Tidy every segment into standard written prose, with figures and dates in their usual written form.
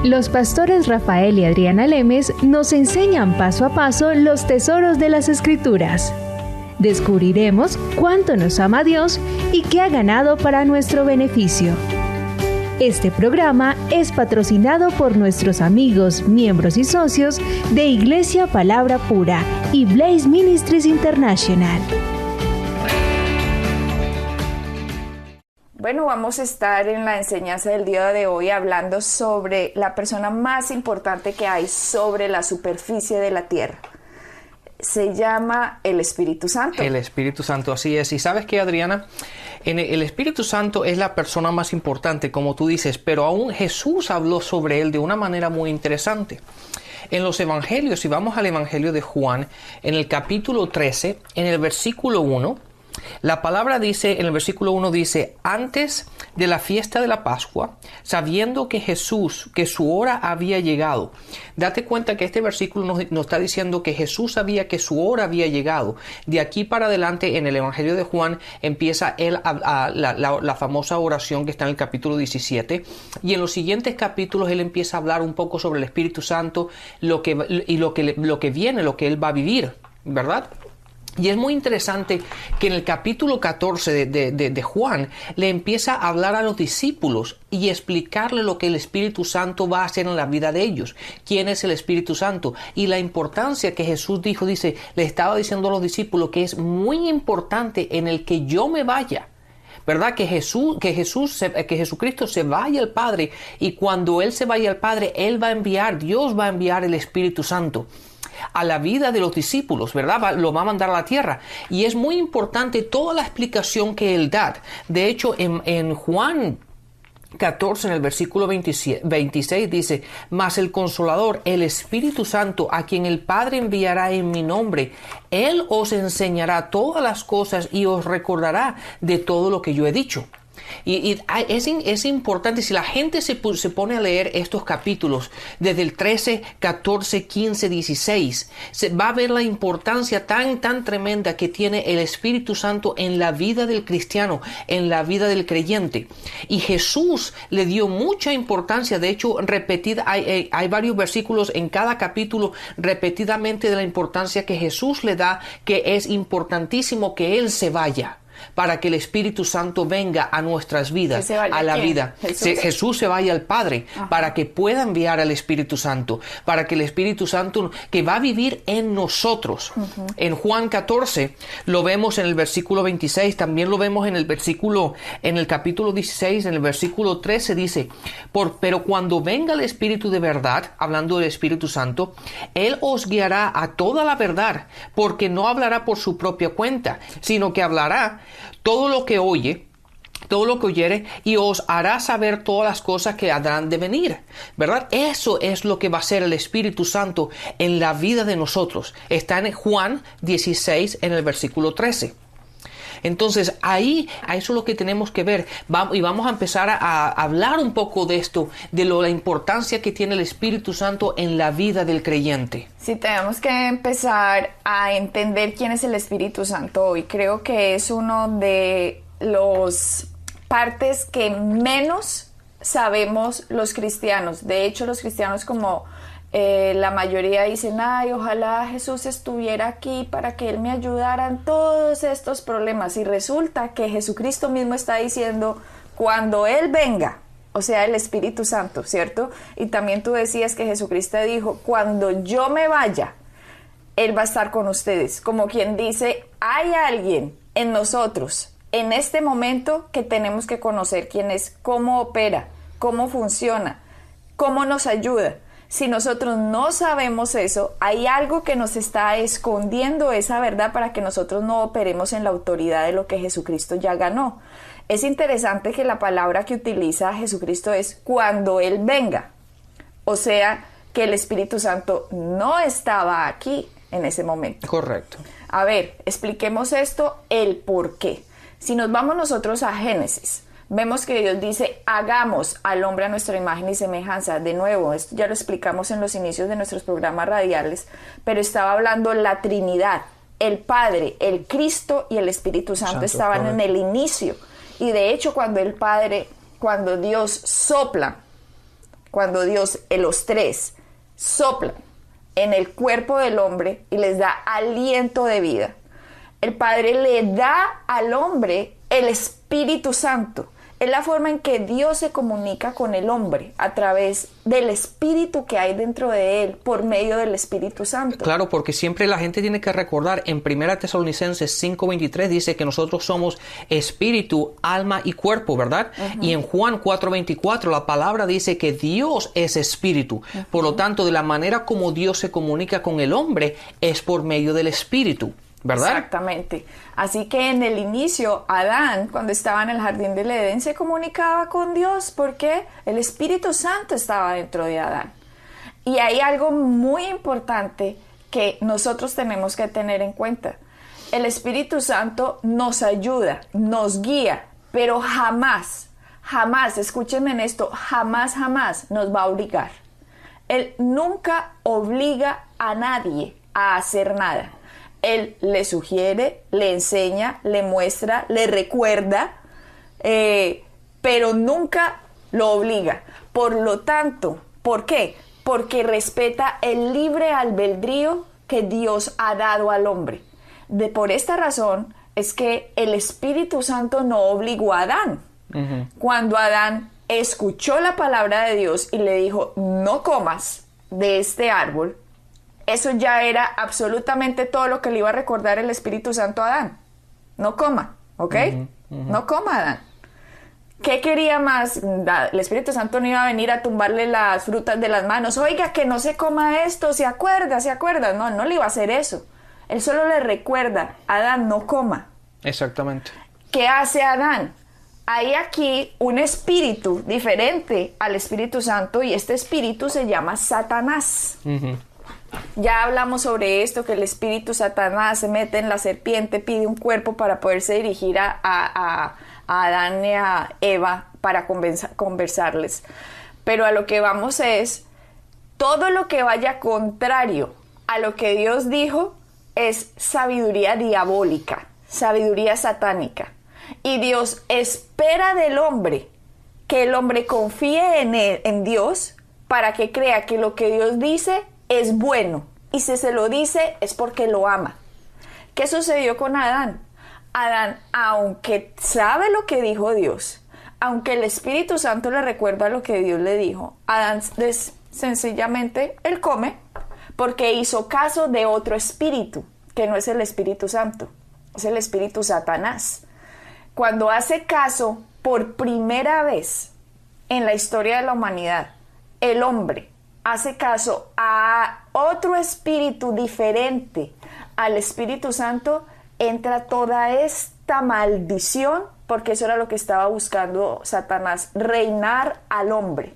Los pastores Rafael y Adriana Lemes nos enseñan paso a paso los tesoros de las Escrituras. Descubriremos cuánto nos ama Dios y qué ha ganado para nuestro beneficio. Este programa es patrocinado por nuestros amigos, miembros y socios de Iglesia Palabra Pura y Blaze Ministries International. Bueno, vamos a estar en la enseñanza del día de hoy hablando sobre la persona más importante que hay sobre la superficie de la tierra. Se llama el Espíritu Santo. El Espíritu Santo, así es. Y ¿sabes qué, Adriana? El Espíritu Santo es la persona más importante, como tú dices, pero aún Jesús habló sobre él de una manera muy interesante. En los evangelios, si vamos al evangelio de Juan, en el capítulo 13, en el versículo 1, la palabra dice, en el versículo 1 dice, antes de la fiesta de la Pascua, sabiendo que su hora había llegado. Date cuenta que este versículo nos está diciendo que Jesús sabía que su hora había llegado. De aquí para adelante, en el evangelio de Juan, empieza la famosa oración que está en el capítulo 17. Y en los siguientes capítulos, él empieza a hablar un poco sobre el Espíritu Santo, lo que viene, lo que él va a vivir, ¿verdad? Y es muy interesante que en el capítulo 14 de Juan le empieza a hablar a los discípulos y explicarle lo que el Espíritu Santo va a hacer en la vida de ellos. ¿Quién es el Espíritu Santo? Y la importancia que Jesús le estaba diciendo a los discípulos que es muy importante en el que yo me vaya. ¿Verdad? Que Jesucristo se vaya al Padre, y cuando Él se vaya al Padre, Dios va a enviar el Espíritu Santo a la vida de los discípulos, ¿verdad? Lo va a mandar a la tierra. Y es muy importante toda la explicación que él da. De hecho, en Juan 14, en el versículo 26 dice, mas el Consolador, el Espíritu Santo, a quien el Padre enviará en mi nombre, Él os enseñará todas las cosas y os recordará de todo lo que yo he dicho. Y es importante, si la gente se pone a leer estos capítulos, desde el 13, 14, 15, 16, se va a ver la importancia tan tremenda que tiene el Espíritu Santo en la vida del cristiano, en la vida del creyente. Y Jesús le dio mucha importancia, de hecho, repetida, hay varios versículos en cada capítulo repetidamente de la importancia que Jesús le da, que es importantísimo que Él se vaya, para que el Espíritu Santo venga a nuestras vidas, a la vida. Jesús se vaya al Padre. Ajá. Para que pueda enviar al Espíritu Santo, para que el Espíritu Santo que va a vivir en nosotros. Uh-huh. En Juan 14 lo vemos en el versículo 26, también lo vemos en el capítulo 16, en el versículo 13 dice, pero cuando venga el Espíritu de verdad, hablando del Espíritu Santo, Él os guiará a toda la verdad, porque no hablará por su propia cuenta, sino que hablará todo lo que oyere, y os hará saber todas las cosas que habrán de venir, ¿verdad? Eso es lo que va a hacer el Espíritu Santo en la vida de nosotros. Está en Juan 16, en el versículo 13. Entonces, ahí, a eso es lo que tenemos que ver. Y vamos a empezar a hablar un poco de esto, de la importancia que tiene el Espíritu Santo en la vida del creyente. Sí, tenemos que empezar a entender quién es el Espíritu Santo hoy. Creo que es uno de los partes que menos sabemos los cristianos. De hecho, los cristianos, como la mayoría dicen, ay, ojalá Jesús estuviera aquí para que Él me ayudara en todos estos problemas. Y resulta que Jesucristo mismo está diciendo, cuando Él venga, o sea, el Espíritu Santo, ¿cierto? Y también tú decías que Jesucristo dijo, cuando yo me vaya, Él va a estar con ustedes. Como quien dice, hay alguien en nosotros, en este momento, que tenemos que conocer quién es, cómo opera, cómo funciona, cómo nos ayuda. Si nosotros no sabemos eso, hay algo que nos está escondiendo esa verdad para que nosotros no operemos en la autoridad de lo que Jesucristo ya ganó. Es interesante que la palabra que utiliza Jesucristo es cuando Él venga. O sea, que el Espíritu Santo no estaba aquí en ese momento. Correcto. A ver, expliquemos esto, el por qué. Si nos vamos nosotros a Génesis, vemos que Dios dice, hagamos al hombre a nuestra imagen y semejanza. De nuevo, esto ya lo explicamos en los inicios de nuestros programas radiales, pero estaba hablando la Trinidad, el Padre, el Cristo y el Espíritu Santo estaban en el inicio. Y de hecho, cuando Dios sopla cuando Dios, los tres, soplan en el cuerpo del hombre y les da aliento de vida, el Padre le da al hombre el Espíritu Santo. Es la forma en que Dios se comunica con el hombre, a través del Espíritu que hay dentro de él, por medio del Espíritu Santo. Claro, porque siempre la gente tiene que recordar, en 1 Tesalonicenses 5:23 dice que nosotros somos espíritu, alma y cuerpo, ¿verdad? Y en Juan 4:24 la palabra dice que Dios es espíritu. Por lo tanto, de la manera como Dios se comunica con el hombre es por medio del Espíritu, ¿verdad? Exactamente. Así que en el inicio, Adán, cuando estaba en el jardín del Edén, se comunicaba con Dios porque el Espíritu Santo estaba dentro de Adán. Y hay algo muy importante que nosotros tenemos que tener en cuenta. El Espíritu Santo nos ayuda, nos guía, pero jamás, escúchenme en esto, jamás nos va a obligar. Él nunca obliga a nadie a hacer nada. Él le sugiere, le enseña, le muestra, le recuerda, pero nunca lo obliga. Por lo tanto, ¿por qué? Porque respeta el libre albedrío que Dios ha dado al hombre. Por esta razón es que el Espíritu Santo no obligó a Adán. Cuando Adán escuchó la palabra de Dios y le dijo, no comas de este árbol, eso ya era absolutamente todo lo que le iba a recordar el Espíritu Santo a Adán. No coma, ¿ok? No coma, Adán. ¿Qué quería más? El Espíritu Santo no iba a venir a tumbarle las frutas de las manos. Oiga, que no se coma esto, ¿se acuerda? No, no le iba a hacer eso. Él solo le recuerda, Adán, no coma. Exactamente. ¿Qué hace Adán? Hay aquí un espíritu diferente al Espíritu Santo y este espíritu se llama Satanás. Ya hablamos sobre esto, que el espíritu Satanás se mete en la serpiente, pide un cuerpo para poderse dirigir a Adán y a Eva para conversarles. Pero a lo que vamos es, todo lo que vaya contrario a lo que Dios dijo es sabiduría diabólica, sabiduría satánica. Y Dios espera del hombre que el hombre confíe en Dios para que crea que lo que Dios dice es bueno, y si se lo dice es porque lo ama. ¿Qué sucedió con Adán? Adán, aunque sabe lo que dijo Dios, aunque el Espíritu Santo le recuerda lo que Dios le dijo, Adán sencillamente, él come, porque hizo caso de otro espíritu, que no es el Espíritu Santo, es el espíritu Satanás. Cuando hace caso, por primera vez en la historia de la humanidad, el hombre hace caso a otro espíritu diferente al Espíritu Santo, entra toda esta maldición, porque eso era lo que estaba buscando Satanás, reinar al hombre.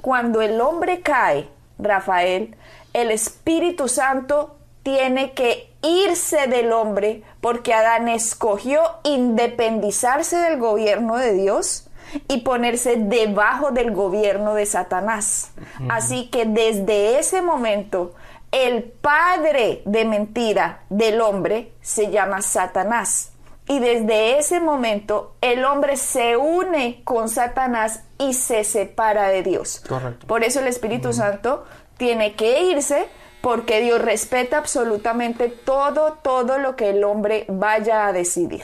Cuando el hombre cae, Rafael, el Espíritu Santo tiene que irse del hombre, porque Adán escogió independizarse del gobierno de Dios y ponerse debajo del gobierno de Satanás. Así que desde ese momento, el padre de mentira del hombre se llama Satanás. Y desde ese momento, el hombre se une con Satanás y se separa de Dios. Correcto. Por eso el Espíritu Santo tiene que irse, porque Dios respeta absolutamente todo lo que el hombre vaya a decidir.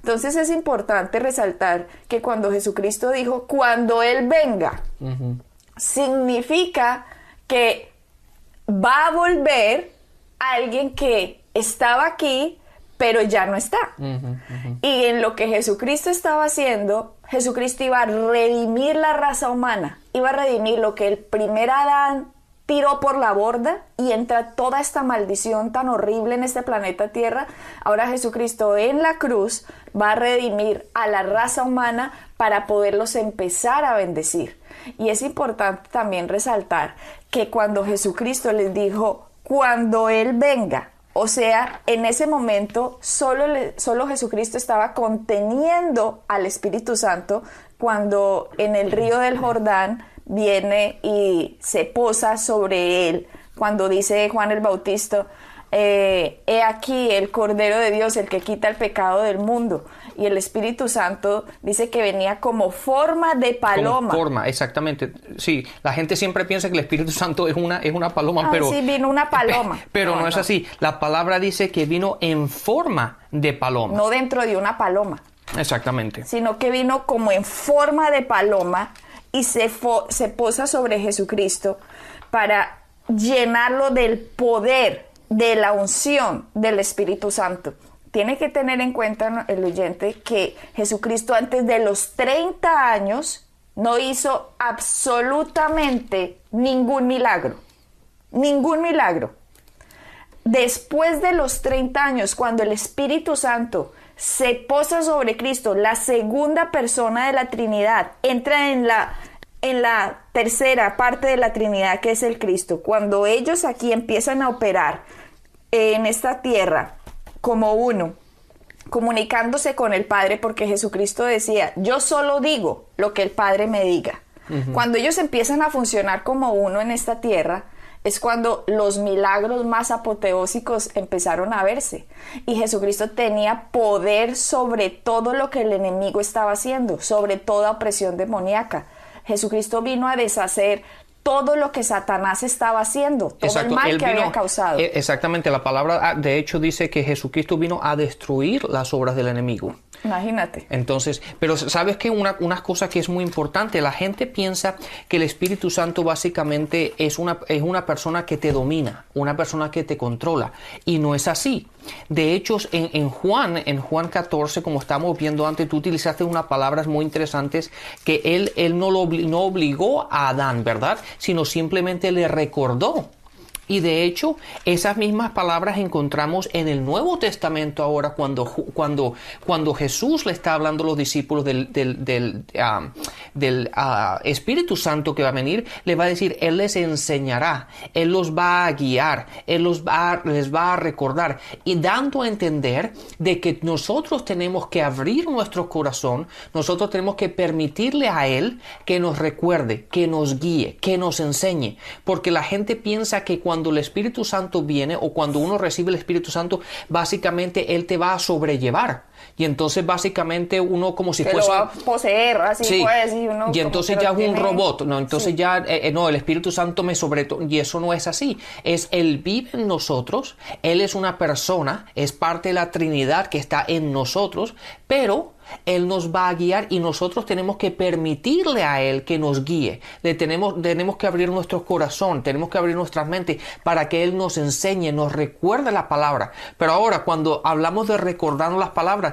Entonces es importante resaltar que cuando Jesucristo dijo, cuando Él venga, significa que va a volver alguien que estaba aquí, pero ya no está. Y en lo que Jesucristo estaba haciendo, Jesucristo iba a redimir la raza humana, iba a redimir lo que el primer Adán tiró por la borda, y entra toda esta maldición tan horrible en este planeta Tierra. Ahora Jesucristo en la cruz va a redimir a la raza humana para poderlos empezar a bendecir. Y es importante también resaltar que cuando Jesucristo les dijo, cuando Él venga, o sea, en ese momento solo Jesucristo estaba conteniendo al Espíritu Santo cuando en el río del Jordán viene y se posa sobre él, cuando dice Juan el Bautista, he aquí el Cordero de Dios, el que quita el pecado del mundo. Y el Espíritu Santo dice que venía como forma de paloma. Como forma, exactamente. Sí, la gente siempre piensa que el Espíritu Santo es una paloma, pero... Sí, vino una paloma. Pero no es así. La palabra dice que vino en forma de paloma. No dentro de una paloma. Exactamente. Sino que vino como en forma de paloma y se posa sobre Jesucristo para llenarlo del poder, de la unción del Espíritu Santo. Tiene que tener en cuenta el oyente que Jesucristo antes de los 30 años no hizo absolutamente ningún milagro. Ningún milagro. Después de los 30 años, cuando el Espíritu Santo se posa sobre Cristo, la segunda persona de la Trinidad, entra en la tercera parte de la Trinidad, que es el Cristo. Cuando ellos aquí empiezan a operar en esta tierra como uno, comunicándose con el Padre, porque Jesucristo decía, yo solo digo lo que el Padre me diga. Cuando ellos empiezan a funcionar como uno en esta tierra, es cuando los milagros más apoteósicos empezaron a verse. Y Jesucristo tenía poder sobre todo lo que el enemigo estaba haciendo, sobre toda opresión demoníaca. Jesucristo vino a deshacer todo lo que Satanás estaba haciendo, todo el mal que había causado. Exactamente, la palabra de hecho dice que Jesucristo vino a destruir las obras del enemigo. Imagínate. Entonces, pero sabes que una cosa que es muy importante, la gente piensa que el Espíritu Santo básicamente es una persona que te domina, una persona que te controla, y no es así. De hecho, en Juan 14, como estamos viendo antes, tú utilizaste unas palabras muy interesantes que él no obligó a Adán, ¿verdad? Sino simplemente le recordó. Y de hecho, esas mismas palabras encontramos en el Nuevo Testamento ahora cuando Jesús le está hablando a los discípulos del Espíritu Santo que va a venir, le va a decir, Él les enseñará, Él los va a guiar, Él les va a recordar, y dando a entender de que nosotros tenemos que abrir nuestro corazón, nosotros tenemos que permitirle a Él que nos recuerde, que nos guíe, que nos enseñe, porque la gente piensa que cuando el Espíritu Santo viene o cuando uno recibe el Espíritu Santo, básicamente Él te va a sobrellevar. Y entonces básicamente uno como si fuese... lo va a poseer, así sí. Pues. Y uno y entonces ya es un robot. No, entonces ya, no, el Espíritu Santo me sobreto. Y eso no es así. Él vive en nosotros. Él es una persona. Es parte de la Trinidad que está en nosotros. Pero Él nos va a guiar y nosotros tenemos que permitirle a Él que nos guíe. Tenemos que abrir nuestro corazón, tenemos que abrir nuestras mentes para que Él nos enseñe, nos recuerde la palabra. Pero ahora, cuando hablamos de recordarnos las palabras,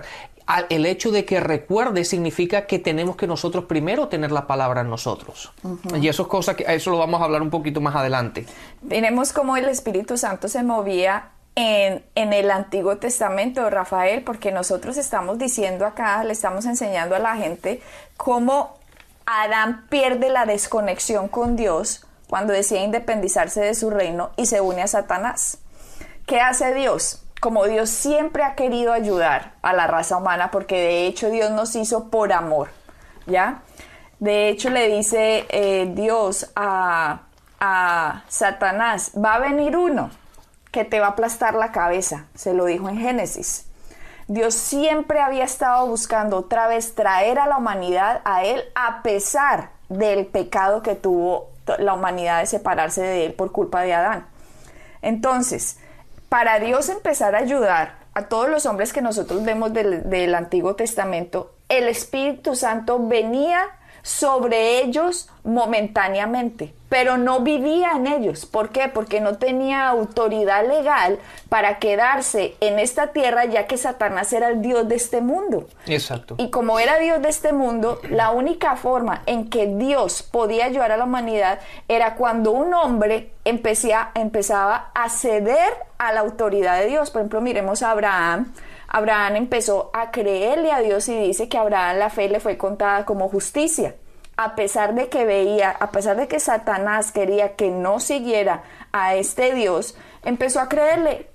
el hecho de que recuerde significa que tenemos que nosotros primero tener la palabra en nosotros. Y eso es cosa que eso lo vamos a hablar un poquito más adelante. Veremos cómo el Espíritu Santo se movía en el Antiguo Testamento, Rafael, porque nosotros estamos diciendo acá, le estamos enseñando a la gente cómo Adán pierde la desconexión con Dios cuando decide independizarse de su reino y se une a Satanás. ¿Qué hace Dios? Como Dios siempre ha querido ayudar a la raza humana, porque de hecho Dios nos hizo por amor, ¿ya? De hecho le dice Dios a Satanás, va a venir uno que te va a aplastar la cabeza, se lo dijo en Génesis. Dios siempre había estado buscando otra vez traer a la humanidad a Él, a pesar del pecado que tuvo la humanidad de separarse de Él por culpa de Adán. Entonces, para Dios empezar a ayudar a todos los hombres que nosotros vemos del Antiguo Testamento, el Espíritu Santo venía sobre ellos momentáneamente, pero no vivía en ellos. ¿Por qué? Porque no tenía autoridad legal para quedarse en esta tierra, ya que Satanás era el Dios de este mundo. Exacto. Y como era Dios de este mundo, la única forma en que Dios podía ayudar a la humanidad era cuando un hombre empezaba a ceder a la autoridad de Dios. Por ejemplo, miremos a Abraham. Abraham empezó a creerle a Dios y dice que a Abraham la fe le fue contada como justicia. A pesar de que Satanás quería que no siguiera a este Dios, empezó a creerle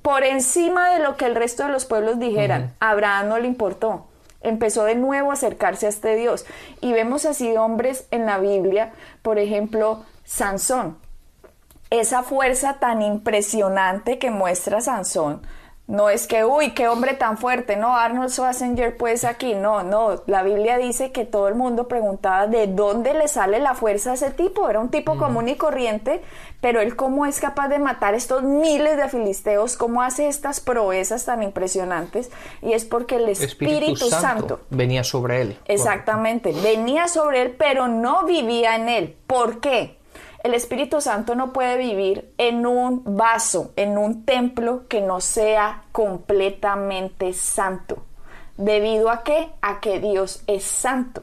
por encima de lo que el resto de los pueblos dijeran. A Abraham no le importó. Empezó de nuevo a acercarse a este Dios. Y vemos así hombres en la Biblia, por ejemplo, Sansón. esa fuerza tan impresionante que muestra Sansón. No es que, uy, qué hombre tan fuerte, no, Arnold Schwarzenegger pues aquí, no, la Biblia dice que todo el mundo preguntaba de dónde le sale la fuerza a ese tipo, era un tipo común y corriente, pero él cómo es capaz de matar estos miles de filisteos, cómo hace estas proezas tan impresionantes, y es porque el Espíritu Santo venía sobre él. Exactamente, venía sobre él, pero no vivía en él. ¿Por qué? El Espíritu Santo no puede vivir en un vaso, en un templo que no sea completamente santo. ¿Debido a qué? A que Dios es santo.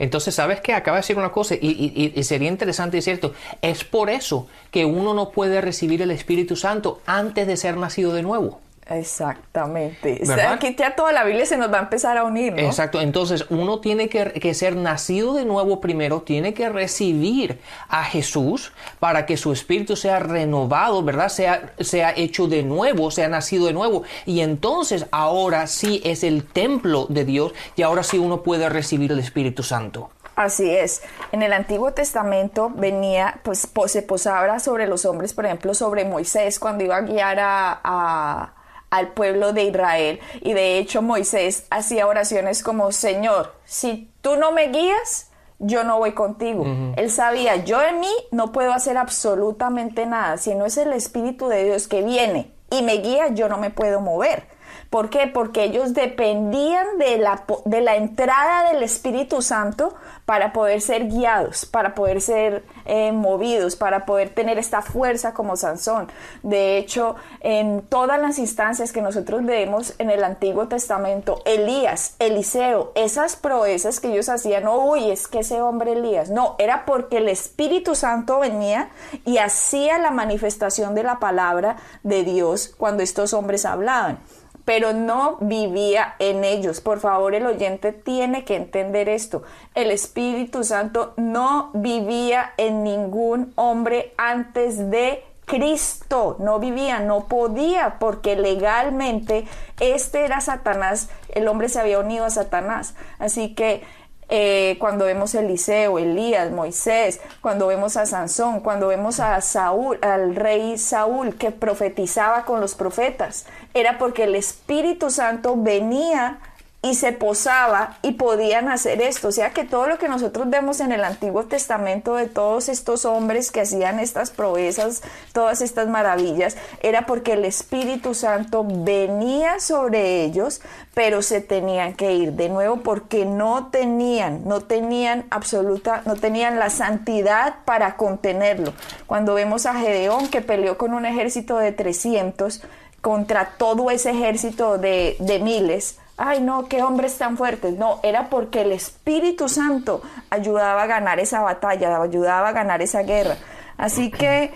Entonces, ¿sabes qué? Acaba de decir una cosa y sería interesante y cierto. Es por eso que uno no puede recibir el Espíritu Santo antes de ser nacido de nuevo. Exactamente. ¿Verdad? O sea, aquí ya toda la Biblia se nos va a empezar a unir, ¿no? Exacto. Entonces, uno tiene que ser nacido de nuevo primero, tiene que recibir a Jesús para que su espíritu sea renovado, ¿verdad? Sea hecho de nuevo, sea nacido de nuevo. Y entonces, ahora sí es el templo de Dios y ahora sí uno puede recibir el Espíritu Santo. Así es. En el Antiguo Testamento venía, pues, se posaba sobre los hombres, por ejemplo, sobre Moisés cuando iba a guiar al pueblo de Israel, y de hecho Moisés hacía oraciones como: Señor, si tú no me guías, yo no voy contigo. Él sabía, yo en mí no puedo hacer absolutamente nada, si no es el Espíritu de Dios que viene y me guía, yo no me puedo mover. ¿Por qué? Porque ellos dependían de la entrada del Espíritu Santo para poder ser guiados, para poder ser movidos, para poder tener esta fuerza como Sansón. De hecho, en todas las instancias que nosotros vemos en el Antiguo Testamento, Elías, Eliseo, esas proezas que ellos hacían, no, uy, es que ese hombre Elías, no, era porque el Espíritu Santo venía y hacía la manifestación de la palabra de Dios cuando estos hombres hablaban, pero no vivía en ellos. Por favor, el oyente tiene que entender esto. El Espíritu Santo no vivía en ningún hombre antes de Cristo. No vivía, no podía, porque legalmente este era Satanás. El hombre se había unido a Satanás. Así que cuando vemos a Eliseo, Elías, Moisés, cuando vemos a Sansón, cuando vemos a Saúl, al rey Saúl que profetizaba con los profetas, era porque el Espíritu Santo venía y se posaba y podían hacer esto. O sea que todo lo que nosotros vemos en el Antiguo Testamento de todos estos hombres que hacían estas proezas, todas estas maravillas, era porque el Espíritu Santo venía sobre ellos, pero se tenían que ir de nuevo porque no tenían la santidad para contenerlo. Cuando vemos a Gedeón, que peleó con un ejército de 300 contra todo ese ejército de miles, ay no, qué hombres tan fuertes. No, era porque el Espíritu Santo ayudaba a ganar esa batalla, ayudaba a ganar esa guerra. Así que,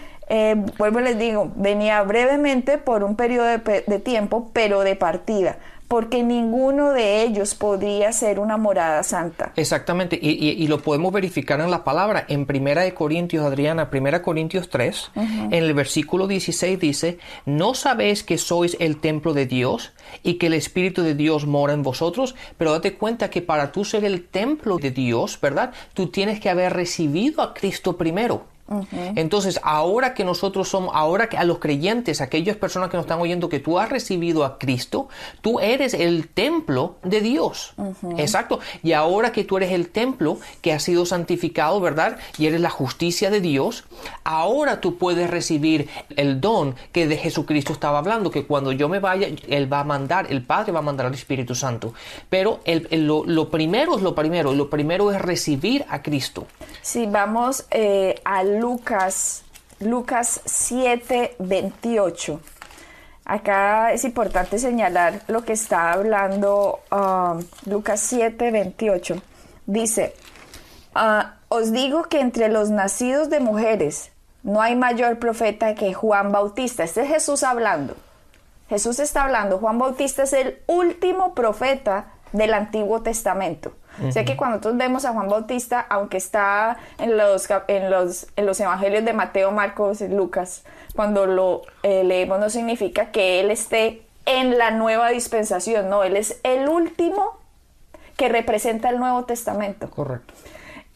vuelvo y les digo, venía brevemente por un periodo de tiempo, pero de partida, porque ninguno de ellos podía ser una morada santa. Exactamente, y lo podemos verificar en la palabra. En 1 Corintios, Adriana, 1 Corintios 3, en el versículo 16 dice: ¿no sabéis que sois el templo de Dios y que el Espíritu de Dios mora en vosotros? Pero date cuenta que para tú ser el templo de Dios, ¿verdad?, tú tienes que haber recibido a Cristo primero. Entonces, ahora que nosotros somos, ahora que a los creyentes, aquellas personas que nos están oyendo, que tú has recibido a Cristo, tú eres el templo de Dios. Exacto. Y ahora que tú eres el templo que ha sido santificado, ¿verdad?, y eres la justicia de Dios, ahora tú puedes recibir el don que de Jesucristo estaba hablando, que cuando yo me vaya, Él va a mandar, el Padre va a mandar al Espíritu Santo. Pero lo primero es lo primero, y lo primero es recibir a Cristo. Si vamos a Lucas 7:28. Acá es importante señalar lo que está hablando Lucas 7:28. Dice: os digo que entre los nacidos de mujeres no hay mayor profeta que Juan Bautista. Este es Jesús hablando. Jesús está hablando. Juan Bautista es el último profeta del Antiguo Testamento. O sea que cuando nosotros vemos a Juan Bautista, aunque está en los evangelios de Mateo, Marcos y Lucas, cuando lo leemos no significa que él esté en la nueva dispensación, no, él es el último que representa el Nuevo Testamento. Correcto.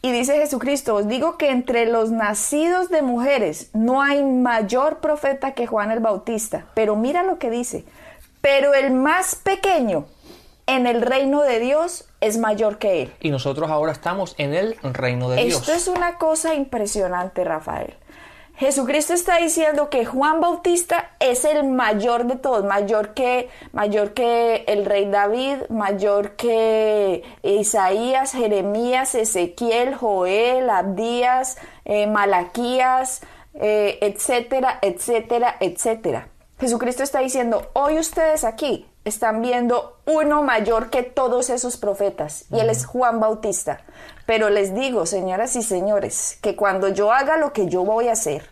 Y dice Jesucristo, os digo que entre los nacidos de mujeres no hay mayor profeta que Juan el Bautista. Pero mira lo que dice, pero el más pequeño en el reino de Dios es mayor que él. Y nosotros ahora estamos en el reino de Dios. Esto es una cosa impresionante, Rafael. Jesucristo está diciendo que Juan Bautista es el mayor de todos, mayor que el rey David, mayor que Isaías, Jeremías, Ezequiel, Joel, Abdías, Malaquías, etcétera, etcétera, etcétera. Jesucristo está diciendo, hoy ustedes aquí están viendo uno mayor que todos esos profetas, y él es Juan Bautista. Pero les digo, señoras y señores, que cuando yo haga lo que yo voy a hacer,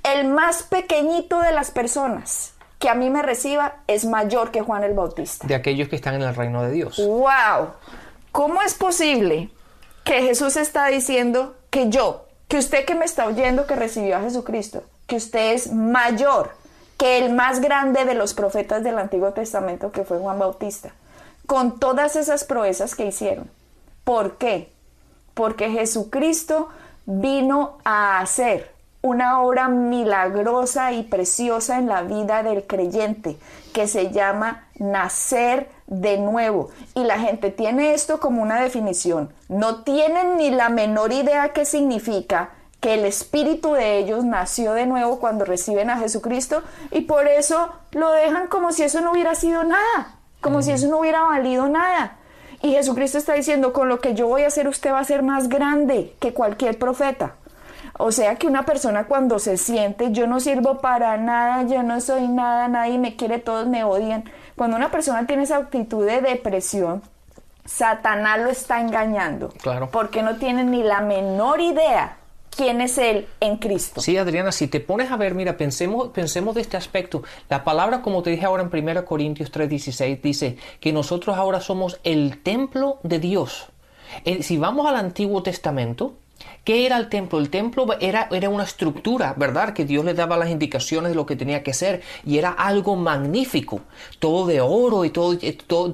el más pequeñito de las personas que a mí me reciba es mayor que Juan el Bautista. De aquellos que están en el reino de Dios. ¡Wow! ¿Cómo es posible que Jesús está diciendo que usted que me está oyendo que recibió a Jesucristo, que usted es mayor que el más grande de los profetas del Antiguo Testamento, que fue Juan Bautista, con todas esas proezas que hicieron? ¿Por qué? Porque Jesucristo vino a hacer una obra milagrosa y preciosa en la vida del creyente, que se llama nacer de nuevo. Y la gente tiene esto como una definición. No tienen ni la menor idea qué significa, que el espíritu de ellos nació de nuevo cuando reciben a Jesucristo, y por eso lo dejan como si eso no hubiera sido nada, como si eso no hubiera valido nada. Y Jesucristo está diciendo, con lo que yo voy a hacer, usted va a ser más grande que cualquier profeta. O sea que una persona cuando se siente, yo no sirvo para nada, yo no soy nada, nadie me quiere, todos me odian. Cuando una persona tiene esa actitud de depresión, Satanás lo está engañando. Claro. Porque no tiene ni la menor idea quién es él en Cristo. Sí, Adriana, si te pones a ver, mira, pensemos de este aspecto. La palabra, como te dije ahora en 1 Corintios 3:16, dice que nosotros ahora somos el templo de Dios. Si vamos al Antiguo Testamento, ¿qué era el templo? El templo era una estructura, ¿verdad? Que Dios le daba las indicaciones de lo que tenía que ser, y era algo magnífico, todo de oro y todo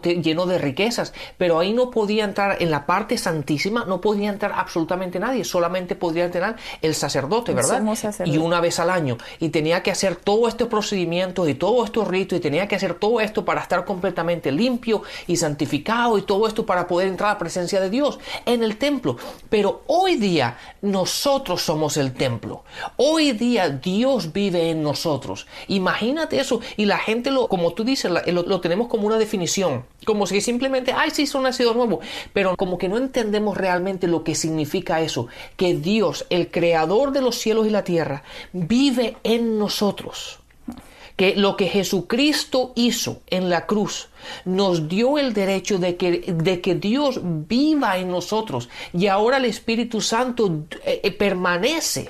lleno de riquezas, pero ahí no podía entrar, en la parte santísima no podía entrar absolutamente nadie, solamente podía entrar el sacerdote, ¿verdad? Y una vez al año, y tenía que hacer todos estos procedimientos y todos estos ritos, y tenía que hacer todo esto para estar completamente limpio y santificado, y todo esto para poder entrar a la presencia de Dios en el templo. Pero hoy día nosotros somos el templo. Hoy día Dios vive en nosotros. Imagínate eso. Y la gente, como tú dices, lo tenemos como una definición. Como si simplemente, sí, son nacidos nuevos. Pero como que no entendemos realmente lo que significa eso. Que Dios, el creador de los cielos y la tierra, vive en nosotros. Que lo que Jesucristo hizo en la cruz nos dio el derecho de que Dios viva en nosotros, y ahora el Espíritu Santo permanece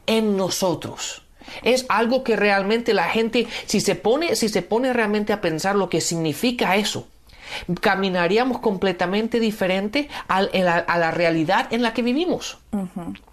en nosotros. Es algo que realmente la gente, si se pone realmente a pensar lo que significa eso, caminaríamos completamente diferente a la realidad en la que vivimos,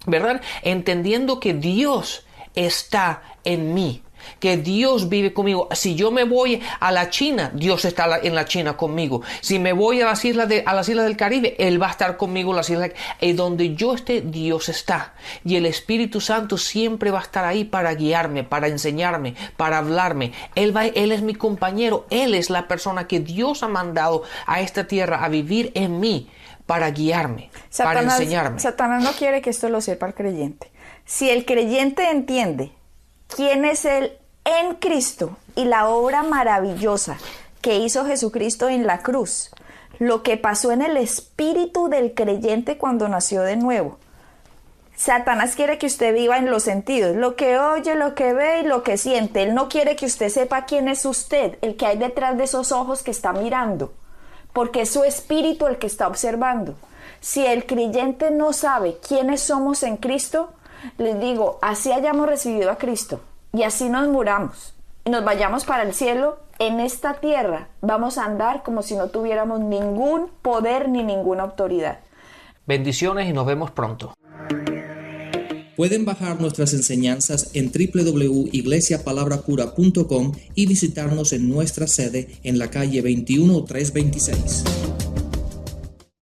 ¿verdad? Entendiendo que Dios está en mí, que Dios vive conmigo. Si yo me voy a la China, Dios está en la China conmigo. Si me voy a las islas del Caribe, Él va a estar conmigo en las islas. Y donde yo esté, Dios está. Y el Espíritu Santo siempre va a estar ahí para guiarme, para enseñarme, para hablarme. Él es mi compañero. Él es la persona que Dios ha mandado a esta tierra a vivir en mí, para guiarme, para enseñarme. Satanás no quiere que esto lo sepa el creyente. Si el creyente entiende quién es Él en Cristo y la obra maravillosa que hizo Jesucristo en la cruz, lo que pasó en el espíritu del creyente cuando nació de nuevo. Satanás quiere que usted viva en los sentidos, lo que oye, lo que ve y lo que siente. Él no quiere que usted sepa quién es usted, el que hay detrás de esos ojos que está mirando, porque es su espíritu el que está observando. Si el creyente no sabe quiénes somos en Cristo, les digo, así hayamos recibido a Cristo y así nos muramos y nos vayamos para el cielo, en esta tierra vamos a andar como si no tuviéramos ningún poder ni ninguna autoridad. Bendiciones y nos vemos pronto. Pueden bajar nuestras enseñanzas en www.iglesiapalabracura.com y visitarnos en nuestra sede en la calle 21326.